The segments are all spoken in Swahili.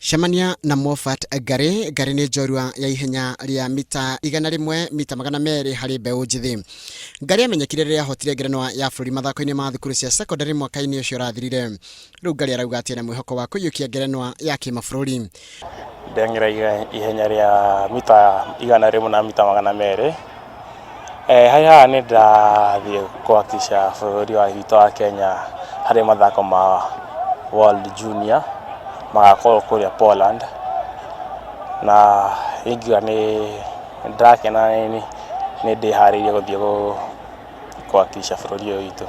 Shamania na Moffat Gari ni njorua ya ihenya ria mita 100 mita 200 hari mbeu njithi. Gari amenyekire riria hotire ngerenwa ya bũrũri mathako-inĩ ma thukuru cia secondary mwaka-inĩ ũcio ũrathirire. Rĩu Gari arauga atĩ na mwĩhoko wa kũiyũkia ngerenwa ya kĩmabũrũri. Ndengera ihenya ria mita 100 na mita 200. Haha nĩ ndathiĩ kuhakikisha bũrũri wa witũ wa Kenya harĩ mathako ma World Junior magakorwo kũrĩa Poland, na ingiuga nĩ ndakena nĩ ndĩharĩirie gũthiĩ kuhakikisha bũrũri ũyũ witũ.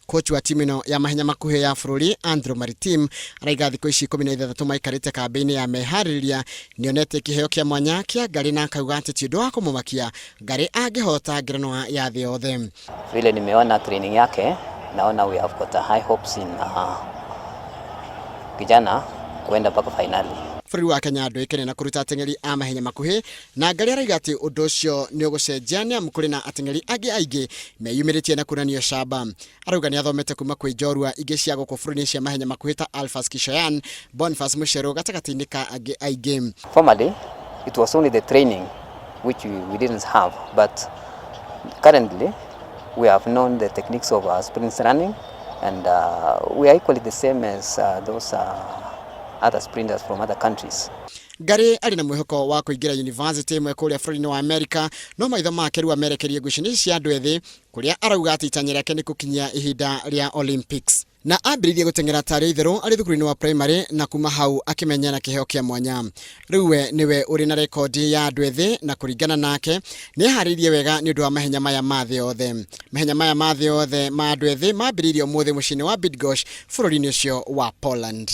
Coach wa timu ino ya mahenya makuhĩ ya bũrũri Andrew Maritim araiga thikũ ici 16 maikarĩte kambĩ-inĩ ya meharĩrĩria nĩonete kĩheo kĩa mwanya kĩa Gari na akauga atĩ ti ũndũ wa kũmũmakia Gari angĩhota ngerenwa ya thĩ yothe. Vile nimeona training yake, naona we have got a high hopes in kijana kuenda mpaka finali. Bũrũri wa Kenya ndũĩkaine na kũruta ateng'eri a mahenya makuhĩ, na Gari araiga atĩ ũndũ ũcio nĩ ũgũcenjia nĩamu kũrĩ na ateng'eri angĩ aingĩ meyumĩrĩtie na kuonania camba. Arauga nĩ athomete kuma kwĩ njorua ingĩ cia gũkũ bũrũri-inĩ cia mahenya makuhĩ ta Alphas Kishayan, Boniface Mucheru gatagatĩ-inĩ ka angĩ aingĩ. Formerly, it was only the training which we didn't have, but currently we have known the techniques of sprint running, and we are equally the same as those other sprinters from other countries. Gari ari na mwĩhoko wa kũingĩra university ĩmwe kũrĩa bũrũri-inĩ wa Amerika, no maitho make rĩu amerekerie ngucanio cia andũ ethĩ, kũrĩa arauga atĩ itanya rĩake nĩ gũkinyia ihinda rĩa Olympics. Na ambĩrĩirie gũteng'era tarĩ itherũ arĩ thukuru-inĩ wa primary, na kuma hau akĩmenya na kĩheo kĩa mwanya. Rĩu we nĩwe ũrĩ na rekondi ya andũ ethĩ, na kũringana nake nĩ eharĩirie wega nĩ ũndũ wa mahenya maya ma thĩ yothe. Mahenya maya ma thĩ yothe ma andũ ethĩ mambĩrĩirie ũmũthĩ mũciĩ-inĩ wa Bydgoszcz bũrũri-inĩ ũcio wa Poland.